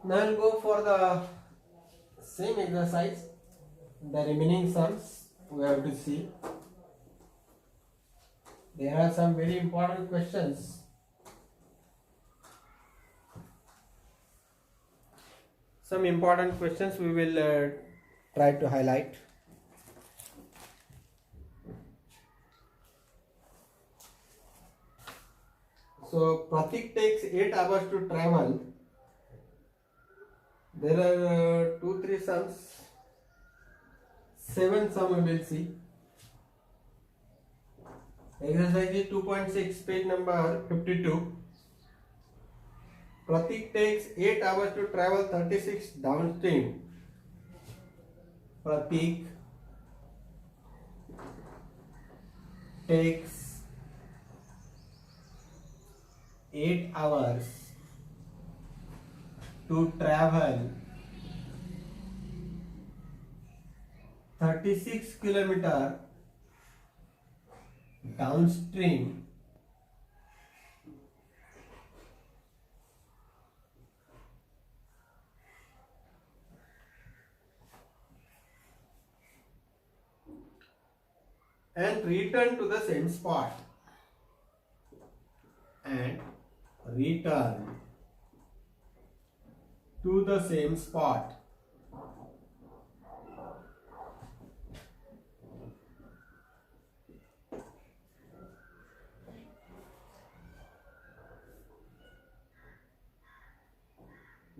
Now I'll go for the same exercise. The remaining sums we have to see. There are some very important questions. Some important questions we will try to highlight. So Pratik takes 8 hours to travel. There are 2-3 sums. 7 sum we will see. Exercise is 2.6, page number 52. Pratik takes 8 hours to travel 36 downstream. Pratik takes 8 hours to travel 36 kilometer downstream and return to the same spot. And return to the same spot.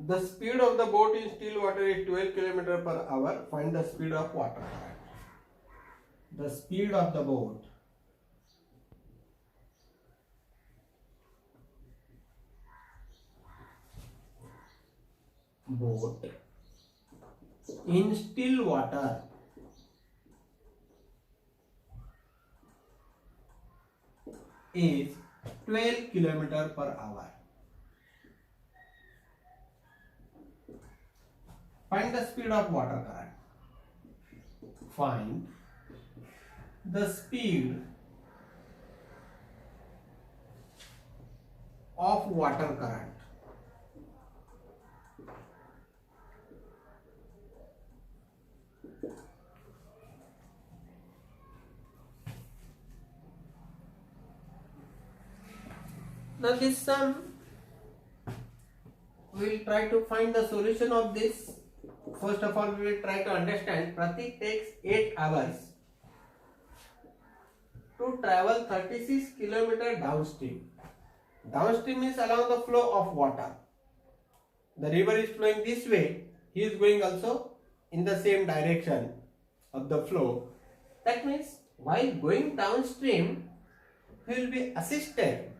The speed of the boat in still water is 12 km per hour. Find the speed of water current. The speed of the boat in still water is 12 km per hour. Find the speed of water current. Find the speed of water current. Now this sum, we will try to find the solution of this. First of all, we will try to understand. Pratik takes 8 hours to travel 36 km downstream. Downstream means along the flow of water. The river is flowing this way. He is going also in the same direction of the flow. That means while going downstream, he will be assisted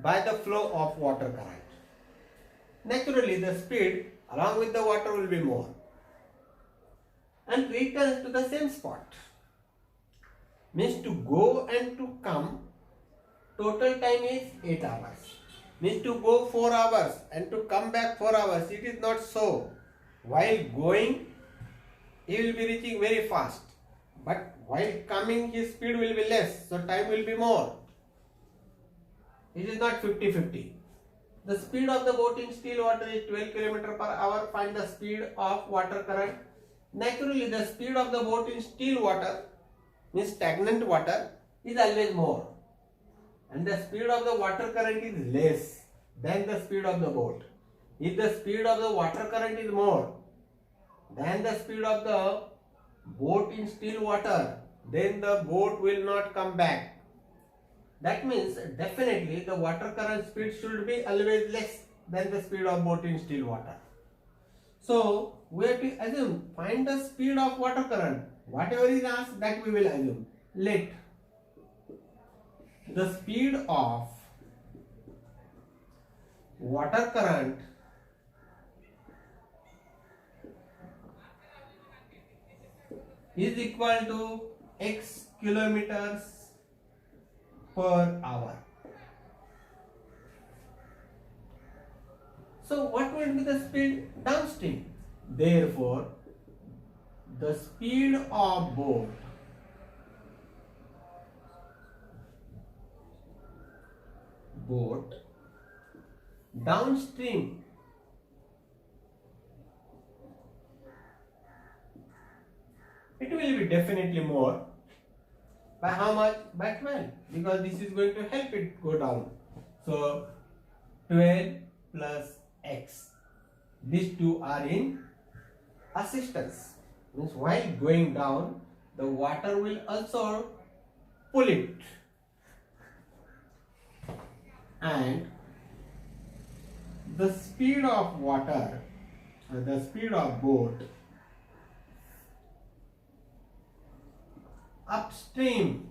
by the flow of water current. Naturally, the speed along with the water will be more and returns to the same spot. Means to go and to come, total time is 8 hours. Means to go 4 hours and to come back 4 hours. It is not so. While going, he will be reaching very fast. But while coming, his speed will be less. So time will be more. It is not 50-50. The speed of the boat in still water is 12 km per hour. Find the speed of water current. Naturally, the speed of the boat in still water, means stagnant water, is always more. And the speed of the water current is less than the speed of the boat. If the speed of the water current is more than the speed of the boat in still water, then the boat will not come back. That means definitely the water current speed should be always less than the speed of boat in still water. So we have to assume, find the speed of water current. Whatever is asked, that we will assume. Let the speed of water current is equal to x kilometers per hour. So what will be the speed downstream? Therefore, the speed of boat downstream It will be definitely more. By how much? By 12, because this is going to help it go down. So 12 plus x. These two are in assistance. Means while going down, the water will also pull it. And the speed of water, the speed of boat upstream,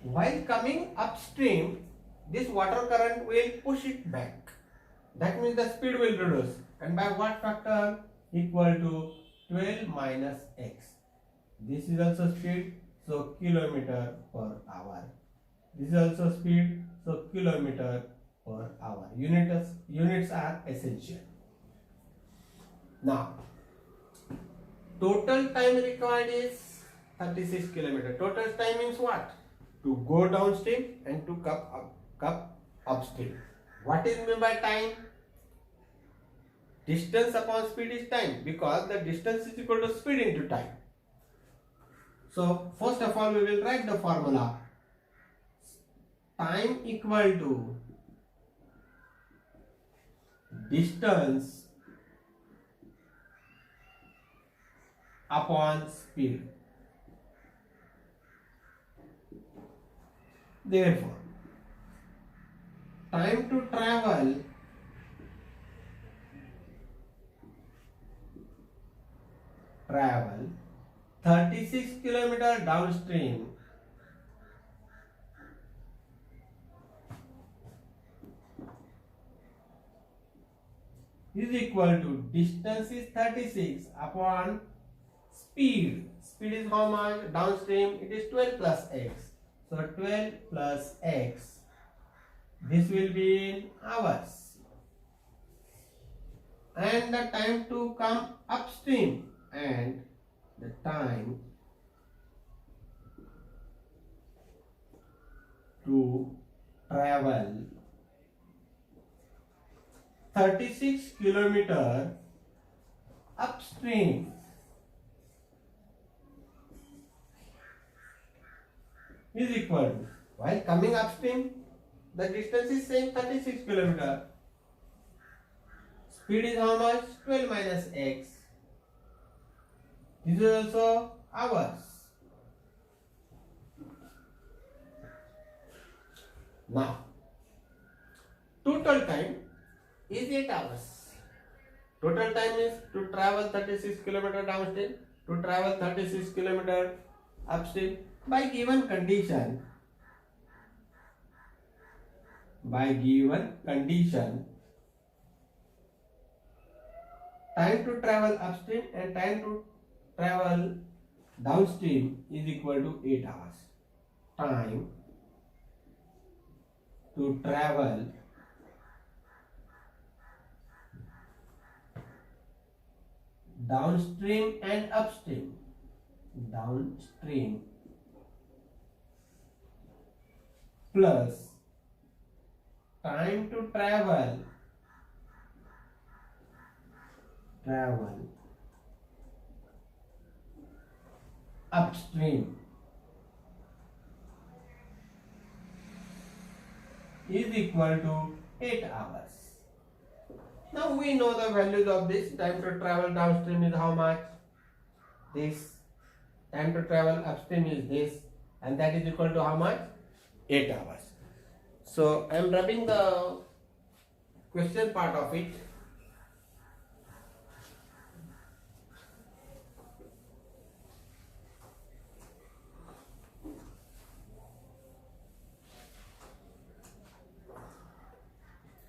while coming upstream, this water current will push it back. That means the speed will reduce. And by what factor? Equal to 12 minus x. This is also speed, so kilometer per hour. This is also speed, so kilometer per hour. Units are essential. Now, total time required is 36 kilometer. Total time means what? To go downstream and to come upstream. What is meant by time? Distance upon speed is time, because the distance is equal to speed into time. So first of all we will write the formula. Time equal to distance upon speed. Therefore, time to travel travel 36 kilometer downstream is equal to distance is 36 upon speed. Speed is how much? Downstream it is 12 plus x. So 12 plus x. This will be in hours. And the time to come upstream and the time to travel 36 kilometer upstream is equal to, while coming upstream, the distance is same 36 kilometer. Speed is how much? 12 minus x. This is also hours. Now, total time is 8 hours. Total time is to travel 36 kilometer downstream, to travel 36 kilometer upstream. By given condition, time to travel upstream and time to travel downstream is equal to 8 hours. Time to travel downstream and upstream, downstream plus time to travel upstream is equal to 8 hours. Now we know the values of this. Time to travel downstream is how much? This. Time to travel upstream is this, and that is equal to how much? 8 hours. So I am rubbing the question part of it.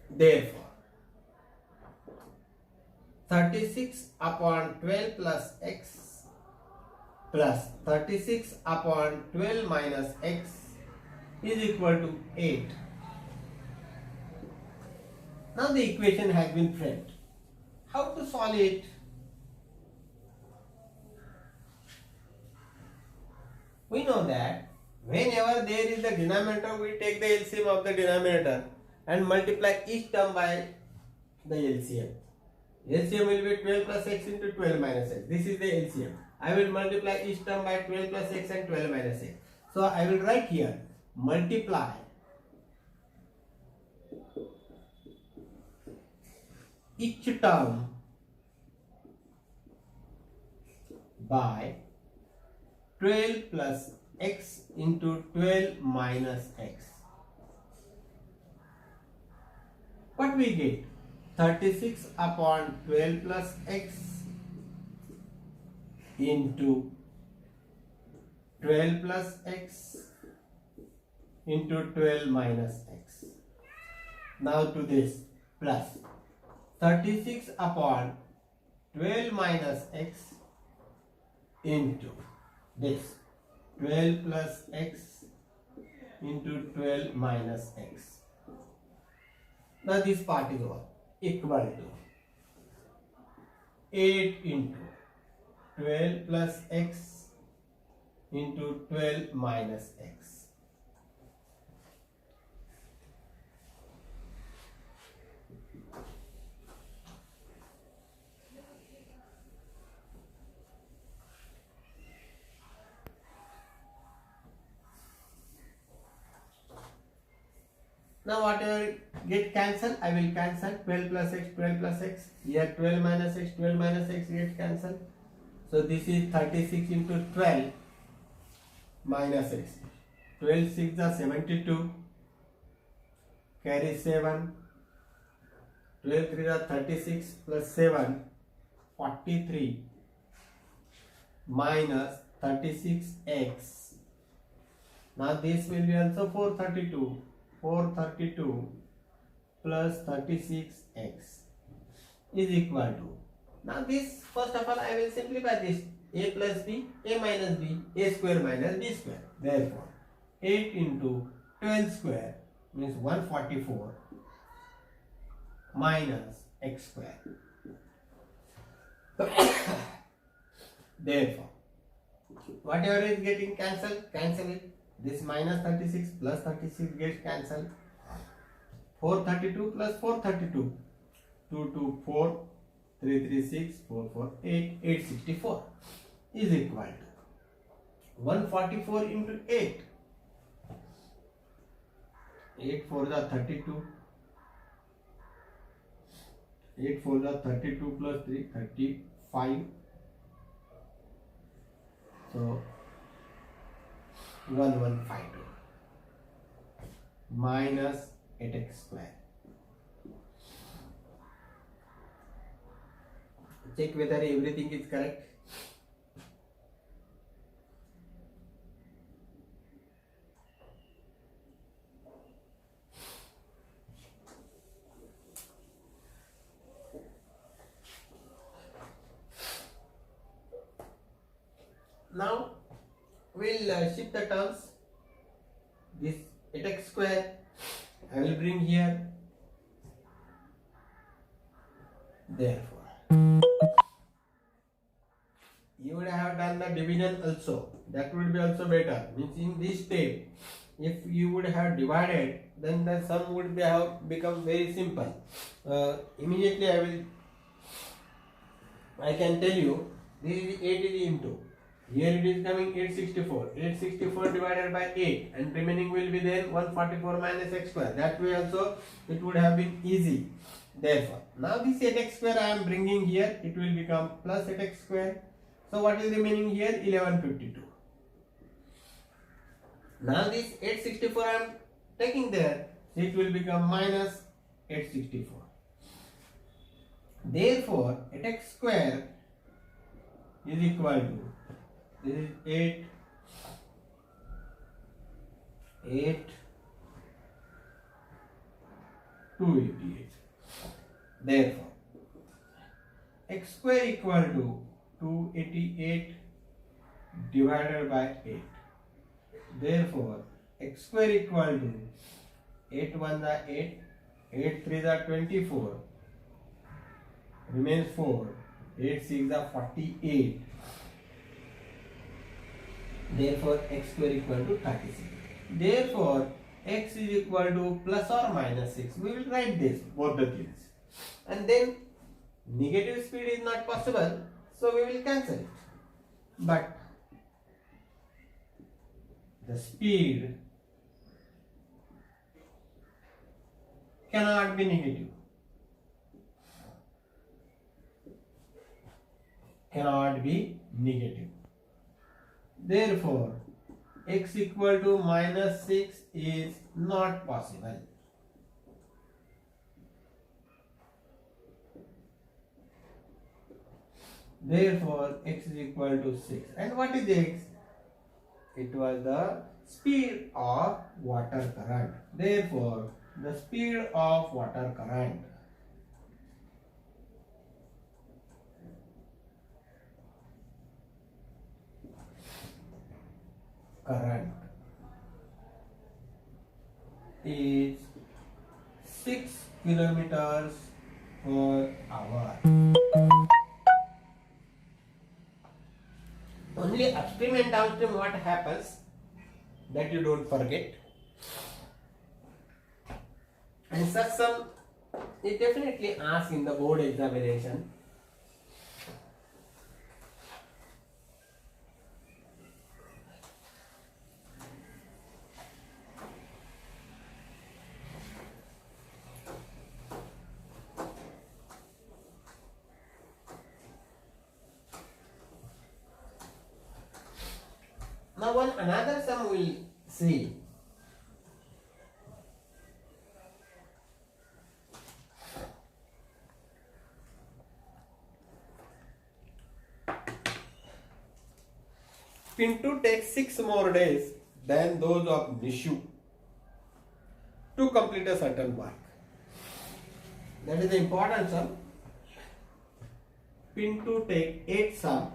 Therefore, 36 upon 12 plus x plus 36 upon 12 minus x is equal to 8. Now the equation has been framed. How to solve it? We know that whenever there is a denominator, we take the LCM of the denominator and multiply each term by the LCM. LCM will be 12 plus x into 12 minus x. This is the LCM. I will multiply each term by 12 plus x and 12 minus x. So I will write here multiply each term by 12 plus x into 12 minus x. What we get? 36 upon 12 plus x into 12 plus x into 12 minus x. Now to this plus 36 upon 12 minus x into this 12 plus x into 12 minus x. Now this part is over, equal to 8 into 12 plus x into 12 minus x. Now whatever get cancelled, I will cancel 12 plus x, 12 plus x. Here 12 minus x, 12 minus x get cancelled. So this is 36 into 12 minus x. 12 6 are 72. Carry 7. 12 3 are 36 plus 7, 43 minus 36x. Now this will be also 432. 432 plus 36x is equal to. Now this, first of all, I will simplify this. A plus b, a minus b, a square minus b square. Therefore 8 into 12 square means 144 minus x square. Therefore whatever is getting cancelled, cancel it. This minus 36 plus 36 gets cancelled. 432 plus 432. 2 2 4, 3 3 6, 4 4 8, 864 is equal to 144 into 8. 8 4 are 32. 8 4 are 32 plus 3, 35. So 1152 minus 8x square. Check whether everything is correct. Now we'll shift the terms. This 8x square I will bring here. Therefore you would have done the division also. That would be also better. Means in this step, if you would have divided, then the sum would be have become very simple. Immediately I can tell you this is 8 is into. Here it is coming 864. 864 divided by 8 and remaining will be then 144 minus x square. That way also it would have been easy. Therefore, now this 8x square I am bringing here. It will become plus 8x square. So what is remaining here? 1152. Now this 864 I am taking there. It will become minus 864. Therefore, 8x square is equal to, this is 8, 288. Therefore, x square equal to 288 divided by 8. Therefore, x square equal to 8 1 are 8, 8 3 are 24, remains 4, 8 6 are 48. Therefore, x square equal to 36. Therefore, x is equal to plus or minus 6. We will write this, both the things. And then Negative speed is not possible, so we will cancel it. But the speed cannot be negative. Cannot be negative. Therefore, x equal to minus 6 is not possible. Therefore, x is equal to 6. And what is x? It was the speed of water current. Therefore, the speed of water current is 6 kilometers per hour. Only upstream and downstream what happens, that you don't forget. And such sum is definitely asked in the board examination. Now another sum we'll see. Pinto takes 6 more days than those of Nishu to complete a certain work. That is the important sum. Pinto takes 8 sum.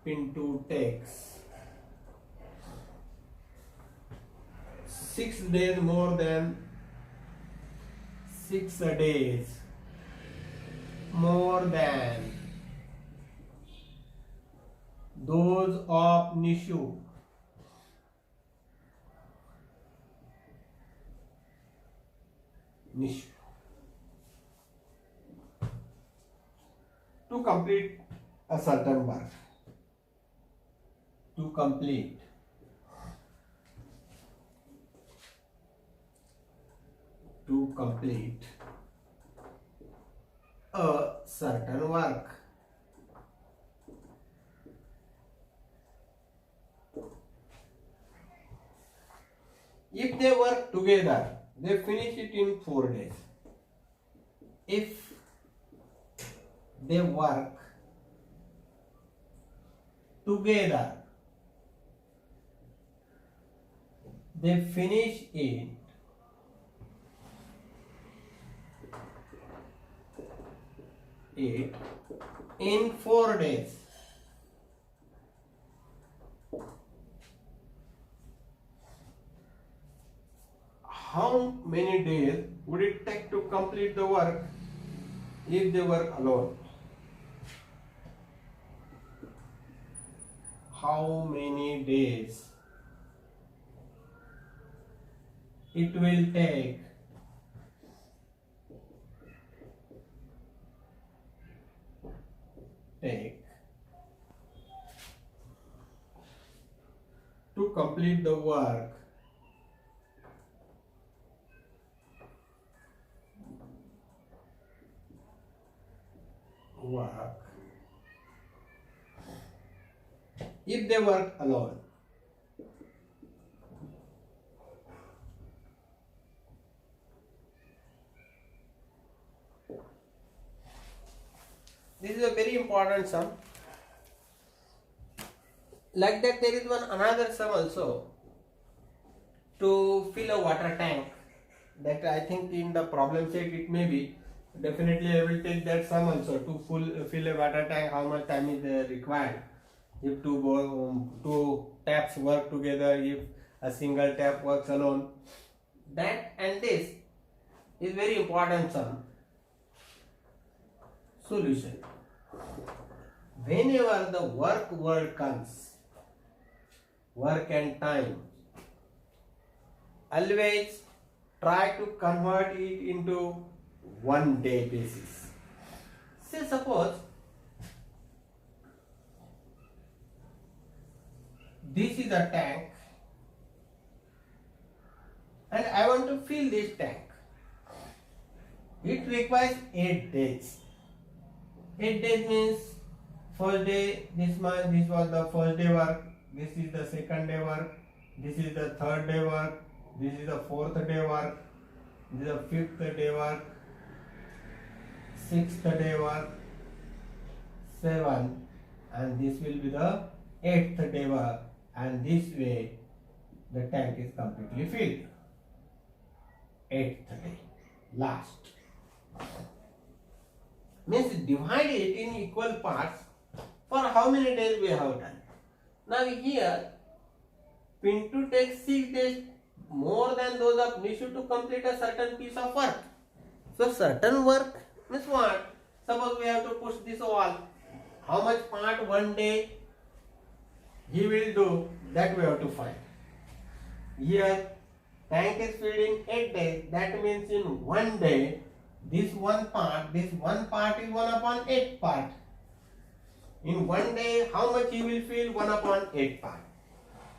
Pinto takes 6 days more than 6 days more than those of Nishu. To complete a certain work. To complete a certain work. If they work together, they finish it in 4 days. If they work together, they finish it in 4 days. How many days would it take to complete the work if they work alone? How many days it will take to complete the work if they work alone? This is a very important sum. Like that, there is another sum also to fill a water tank. That I think in the problem set it may be. Definitely I will take that sum also to fill a water tank. How much time is required? If two taps work together, if a single tap works alone. That and this is very important sum. Solution. Whenever the work word comes, work and time, always try to convert it into 1 day basis. Say suppose this is a tank and I want to fill this tank. It requires 8 days. 8 days means first day, this was the first day work, this is the second day work, this is the third day work, this is the fourth day work, this is the fifth day work, sixth day work, 7, and this will be the 8th day work, and this way the tank is completely filled. 8th day, last. Means divide it in equal parts. For how many days we have done? Now here Pintu takes 6 days more than those of Nishu to complete a certain piece of work. So certain work means what? Suppose we have to push this wall. How much part 1 day he will do, that we have to find. Here tank is filled in 8 days. That means in 1 day this one part is 1/8 part. In 1 day, how much he will fill? 1/8 part.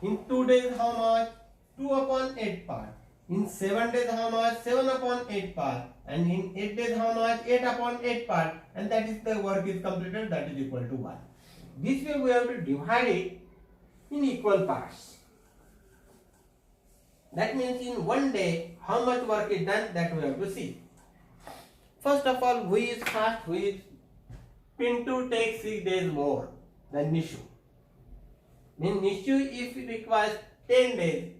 In 2 days, how much? 2/8 part. In 7 days, how much? 7/8 part. And in 8 days, how much? 8/8 part. And that is the work is completed, that is equal to 1. This way we have to divide it in equal parts. That means in 1 day, how much work is done, that we have to see. First of all, who is fast? Who is Pintu takes 6 days more than Nishu. Means Nishu, if it requires 10 days,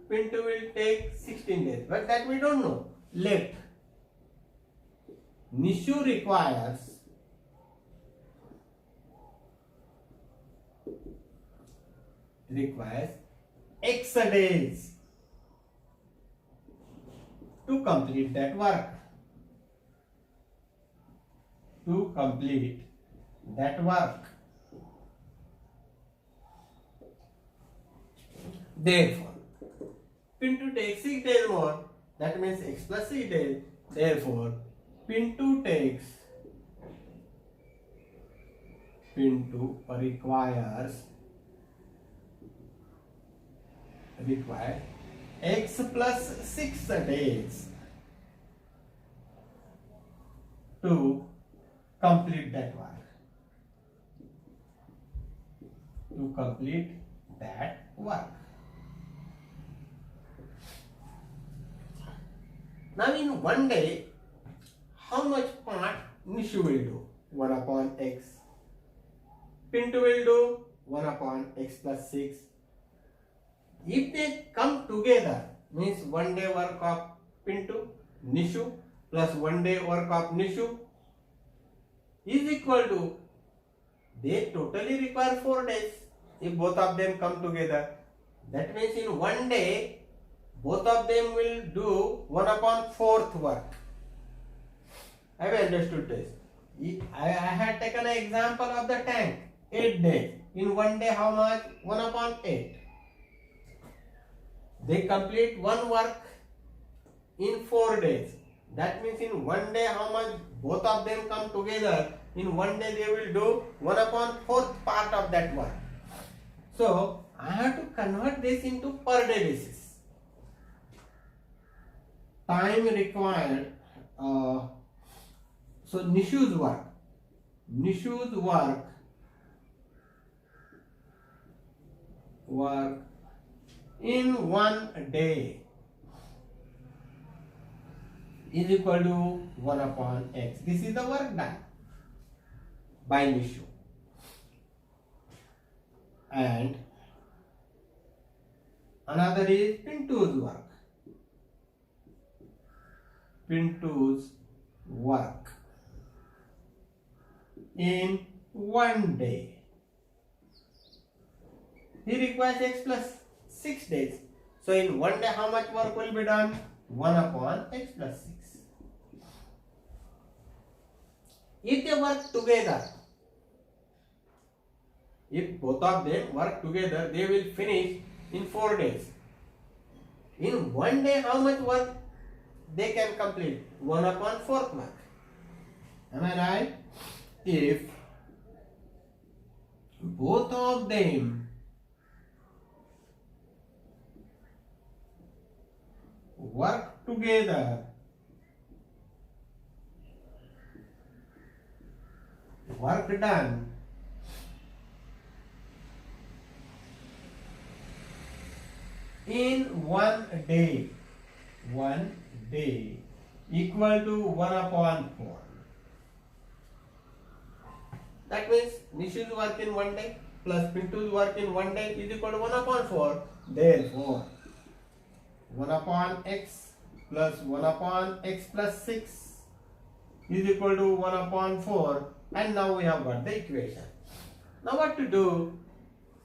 Pintu will take 16 days. But that we don't know. Let Nishu requires X days to complete that work. Therefore, Pintu takes 6 days more. That means X plus 6 days. Therefore, Pintu requires X plus 6 days to complete that work. Now in 1 day, how much part Nishu will do? 1/x. Pintu will do 1/x plus 6. If they come together, means 1 day work of Pintu, Nishu plus 1 day work of Nishu is equal to, they totally require 4 days if both of them come together. That means in 1 day both of them will do 1/4 work. Have you understood this? I had taken an example of the tank, 8 days. In 1 day how much? 1/8. They complete one work in 4 days. That means in 1 day how much? Both of them come together. In 1 day they will do 1/4 part of that work. So I have to convert this into per day basis. Time required. So Nishu's work in 1 day is equal to 1/x. This is the work done by Nishu. And another is Pintu's work. In 1 day. He requires X plus 6 days. So in 1 day how much work will be done? 1/x plus 6. If they work together, if both of them work together, they will finish in 4 days. In one day, how much work they can complete? 1 upon 4th mark. Am I right? If both of them work together, work done in one day equal to 1 upon 4. That means Nishu's work in one day plus Pintu's work in one day is equal to 1 upon 4. Therefore, 1 upon x plus 1 upon x plus 6 is equal to 1 upon 4, and now we have got the equation. Now what to do?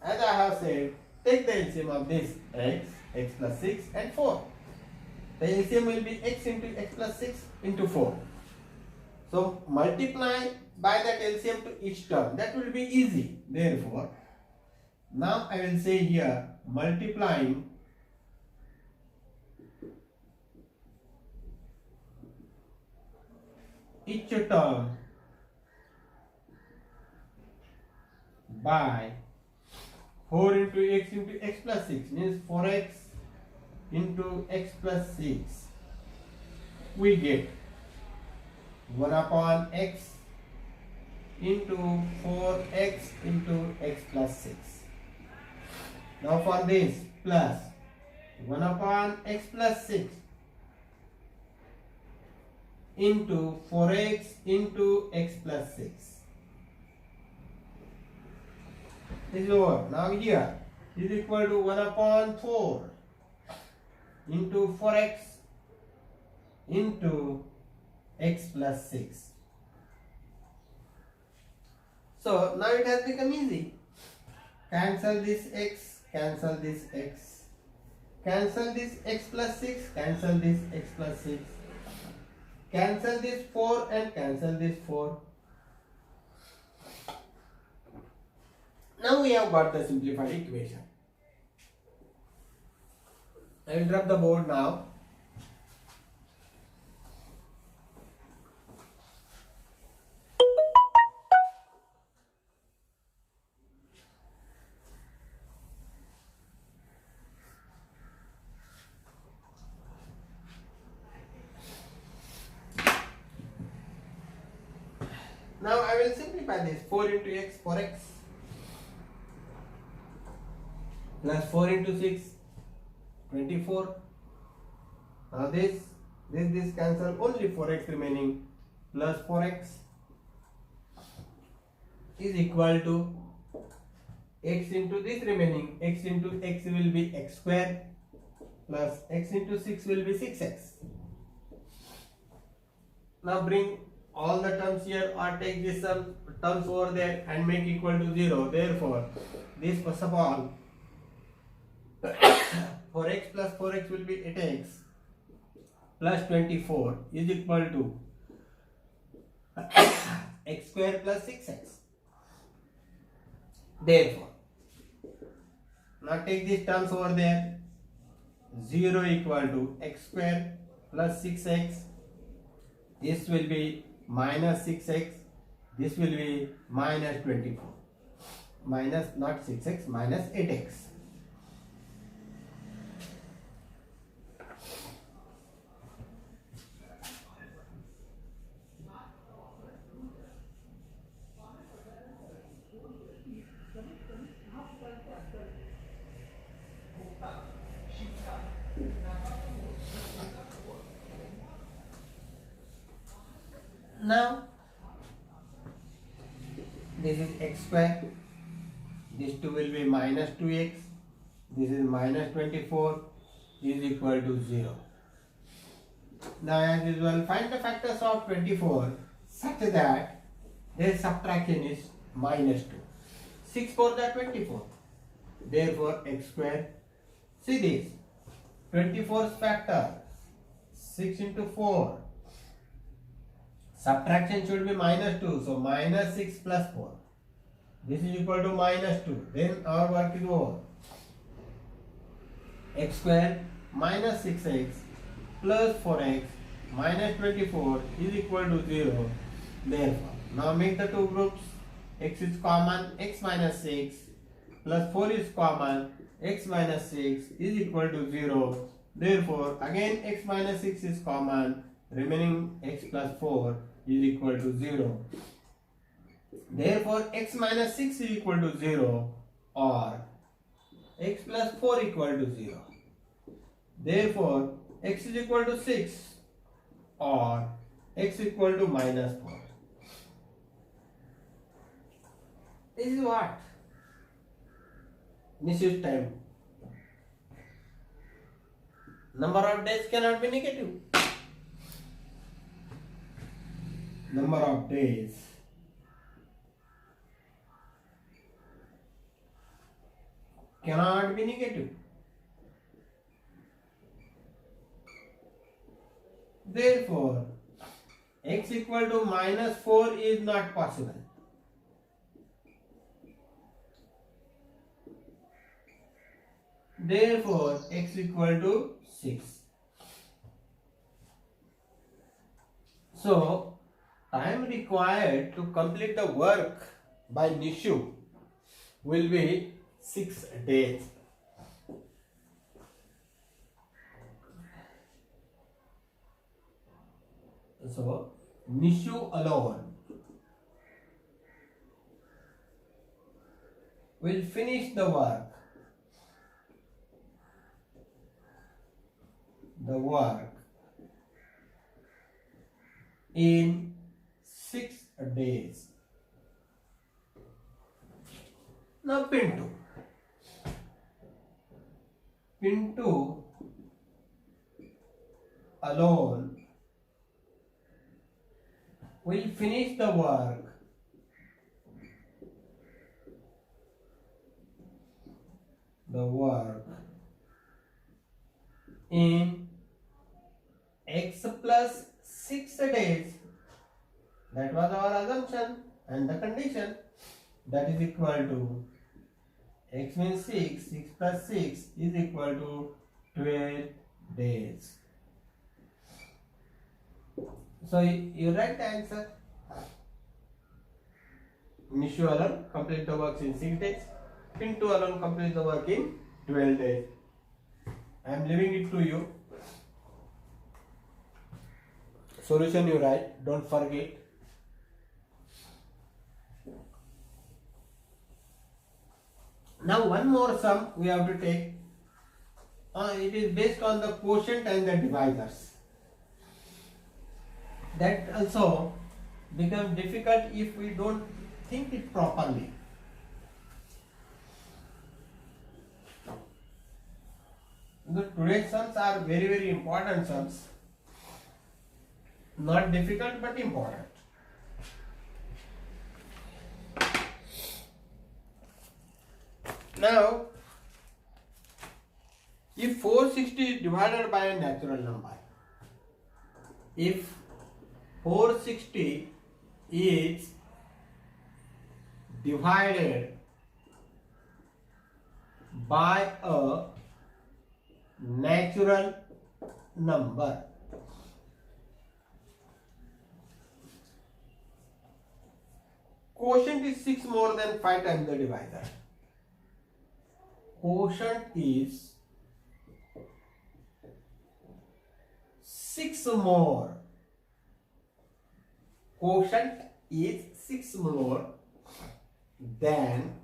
As I have said, take the LCM of this x plus 6 and 4. The LCM will be x into x plus 6 into 4. So multiply by that LCM to each term. That will be easy. Therefore, now I will say here multiplying each term by 4 into x plus 6 means 4x into x plus 6. We get 1 upon x into 4x into x plus 6. Now for this, plus 1 upon x plus 6 into 4x into x plus 6. This is over. Now here is equal to 1 upon 4 into 4x into x plus 6. So now it has become easy. Cancel this x, cancel this x, cancel this x plus 6, cancel this x plus 6, cancel this 4 and cancel this 4. Now we have got the simplified equation. I will drop the board now. Now I will simplify this. 4 into x, 4x plus 4 into 6, 24. Now this cancel, only 4x remaining, plus 4x is equal to x into this remaining, x into x will be x square plus x into 6 will be 6x. Now bring all the terms here or take this terms over there and make equal to 0. Therefore, this first of all 4x plus 4x will be 8x plus 24 is equal to x square plus 6x. Therefore, now take these terms over there. 0 equal to x square plus 6x. This will be minus 6x. This will be minus 24. Minus not 6x, minus 8x. Now this is x square, this 2 will be minus 2x, this is minus 24 is equal to 0. Now as usual, find the factors of 24 such that their subtraction is minus 2. 6 4 are 24. Therefore x square, see this, 24's factor 6 into 4. Subtraction should be minus 2. So minus 6 plus 4. This is equal to minus 2. Then our work is over. X square minus 6x plus 4x minus 24 is equal to 0. Therefore, now make the two groups. X is common, x minus 6 plus 4 is common, x minus 6 is equal to 0. Therefore, again x minus 6 is common, remaining x plus 4 is equal to 0. Therefore, x minus 6 is equal to 0 or x plus 4 equal to 0. Therefore, x is equal to 6 or x equal to minus 4. This is what? Misuse time. Number of days cannot be negative. Number of days cannot be negative. Therefore, x equal to minus 4 is not possible. Therefore, x equal to 6. So, time required to complete the work by Nishu will be 6 days. So, Nishu alone will finish the work. In 6 days. Now Pintu alone will finish the work in x plus 6 days. That was our assumption and the condition. That is equal to x means 6, 6 plus 6 is equal to 12 days. So you write the answer. Nishu alone complete the work in 6 days. Pintu alone complete the work in 12 days. I am leaving it to you. Solution you write, don't forget. Now one more sum we have to take. It is based on the quotient and the divisors. That also becomes difficult if we don't think it properly. Today's sums are very, very important sums. Not difficult but important. Now, if 460 is divided by a natural number, if 460 is divided by a natural number, quotient is 6 more than 5 times the divisor. Quotient is 6 more. Quotient is 6 more than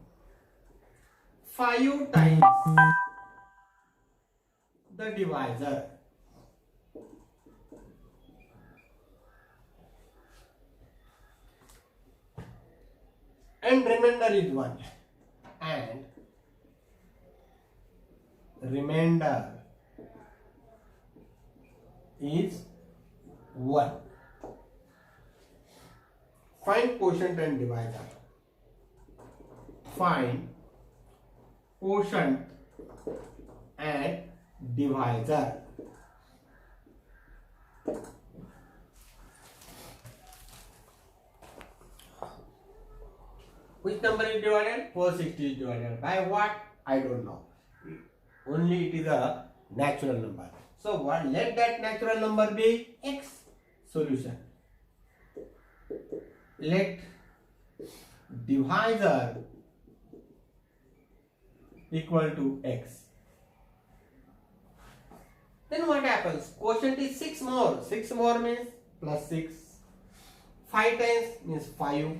5 times the divisor. And remainder is 1. And remainder is 1. Find quotient and divisor. Find quotient and divisor. Which number is divided? 460 is divided by what? I don't know. Only it is a natural number. So what? Let that natural number be x. Solution. Let divisor equal to x. Then what happens? Quotient is 6 more. 6 more means plus 6. 5 times means 5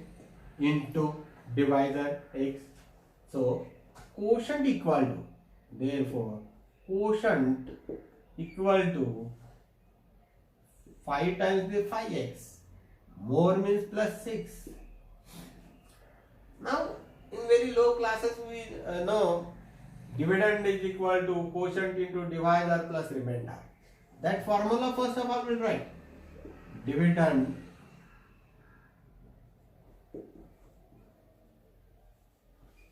into divisor x. So quotient equal to, therefore quotient equal to 5 times the 5x. More means plus 6. Now in very low classes we know dividend is equal to quotient into divisor plus remainder. That formula first of all we will write. Dividend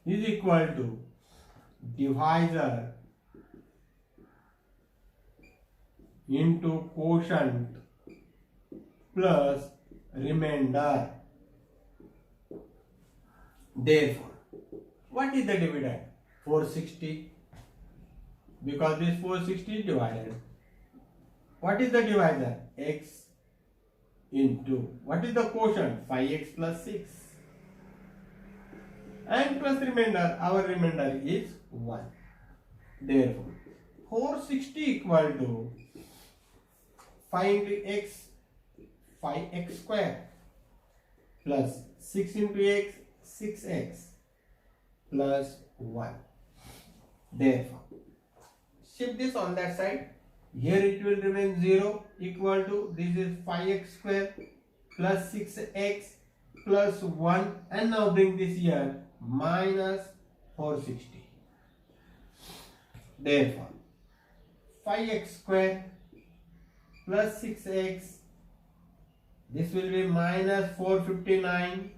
is equal to divisor into quotient plus remainder. Therefore, what is the dividend? 460, because this 460 is divided. What is the divisor? X into, what is the quotient? 5x plus 6. And plus remainder, our remainder is 1. Therefore, 460 equal to 5 into x, 5x square, plus 6 into x, 6x, plus 1. Therefore, shift this on that side. Here it will remain 0 equal to, this is 5x square plus 6x plus 1, and now bring this here minus 460. Therefore, 5x square plus 6x, this will be minus 459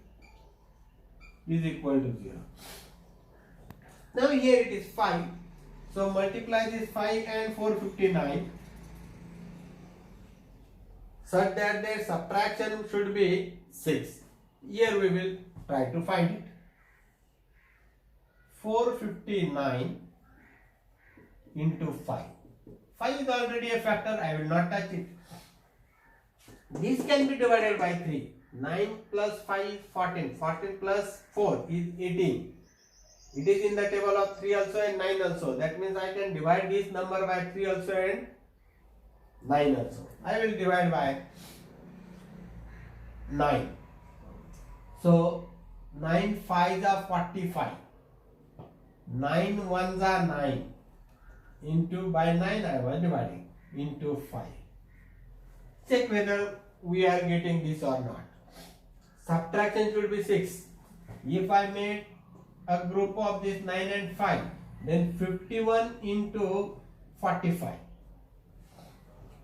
is equal to 0. Now here it is 5. So multiply this 5 and 459 such that their subtraction should be 6. Here we will try to find it. 459 into 5. 5 is already a factor, I will not touch it. This can be divided by 3. 9 plus 5 is 14. 14 plus 4 is 18. It is in the table of 3 also and 9 also. That means I can divide this number by 3 also and 9 also. I will divide by 9. So 9 5s are 45. 9 1s are 9. Into by 9 I was dividing into 5. Check whether we are getting this or not. Subtraction should be 6. If I made a group of this 9 and 5, then 51 into 45.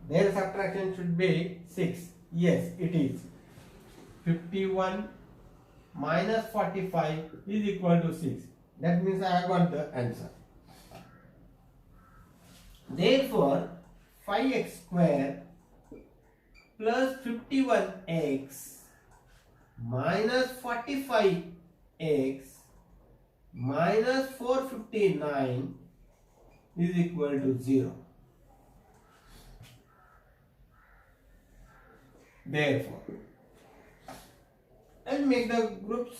Their subtraction should be 6. Yes, it is. 51 minus 45 is equal to 6. That means I have got the answer. Therefore, 5x square plus 51x minus 45x minus 459 is equal to 0. Therefore, and make the groups.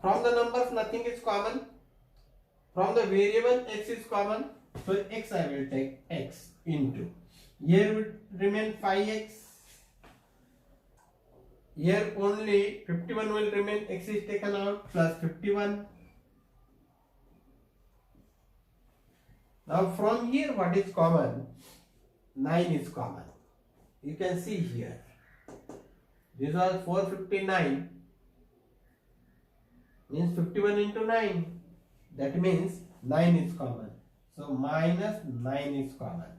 From the numbers nothing is common. From the variable x is common. So x I will take x into. Here will remain 5x. Here only 51 will remain, x is taken out, plus 51. Now from here what is common? 9 is common. You can see here. This was 459. Means 51 into 9. That means 9 is common. So minus 9 is common.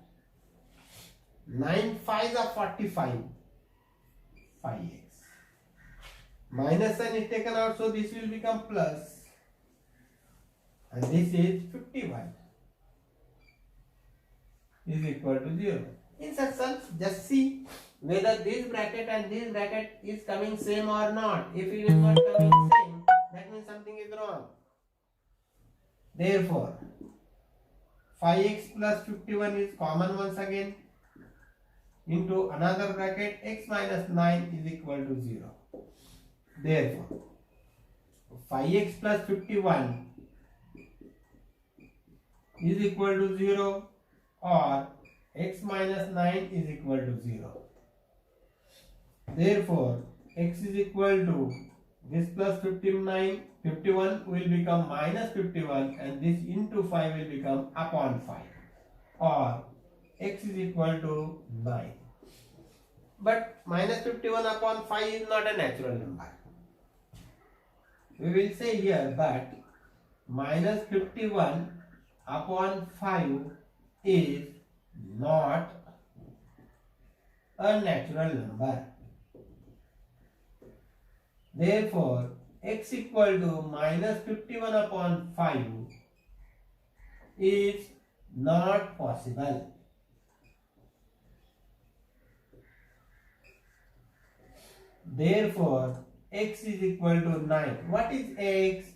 9 5s are 45. 5x. Minus sign is taken out, so this will become plus. And this is 51 is equal to 0. In such sense, just see whether this bracket and this bracket is coming same or not. If it is not coming same, that means something is wrong. Therefore 5x plus 51 is common once again, into another bracket x minus 9 is equal to 0. Therefore 5x plus 51 is equal to 0 or x minus 9 is equal to 0. Therefore x is equal to this plus 51 will become minus 51 and this into 5 will become upon 5, or x is equal to 9. But minus 51 upon 5 is not a natural number. We will say here that minus 51 upon 5 is not a natural number. Therefore, x equal to minus 51 upon 5 is not possible. Therefore, x is equal to 9. What is x?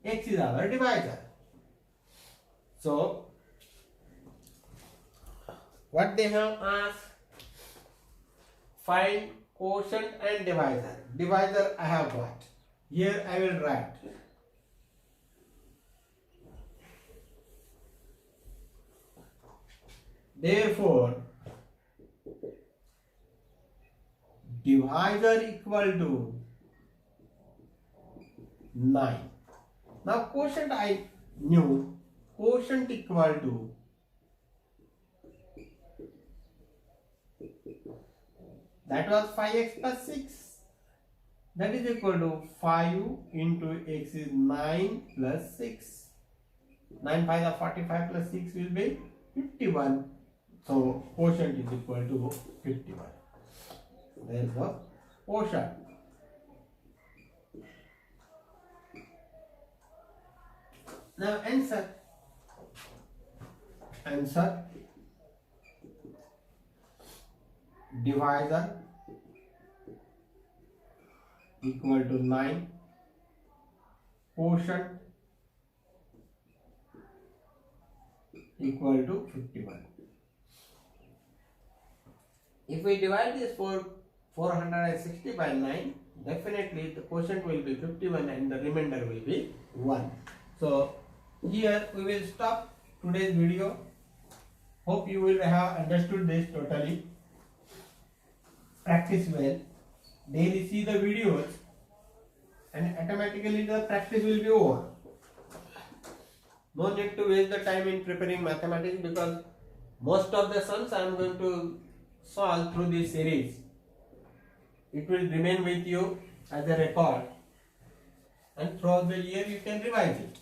X is our divisor. So, what they have asked? Find quotient and divisor. Divisor I have got. Here I will write. Therefore, divisor equal to 9. Now quotient I knew. Quotient equal to that was 5x plus 6. That is equal to 5 into x is 9 plus 6. 9 5 are 45 plus 6 will be 51. So quotient is equal to 51. Therefore, quotient. Now answer. Answer. Divisor equal to 9. Quotient equal to 51. If we divide this for 460 by 9, definitely the quotient will be 51 and the remainder will be 1. So here we will stop today's video. Hope you will have understood this totally. Practice well. Daily see the videos and automatically the practice will be over. No need to waste the time in preparing mathematics, because most of the sums I am going to solve through this series. It will remain with you as a record, and throughout the year you can revise it.